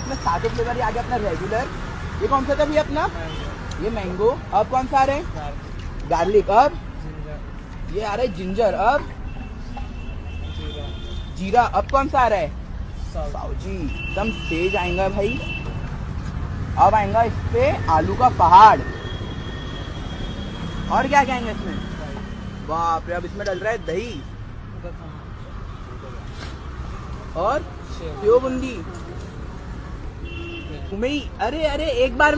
इसमें सारे फ्लेवर आ गया अपना रेगुलर। ये कौन सा था भैया अपना? ये मैंगो। अब कौन सा आ रहा है? गार्लिक। अब ये आ रहा है जिंजर। अब जीरा। अब कौन सा आ रहा है? साउजी। एकदम तेज आएगा भाई। अब आएगा इस पे आलू का पहाड़। और क्या क्या आएंगे इसमें? बाप रे। अब इसमें डल रहा है दही और सेव बूंदी। अरे अरे एक बार में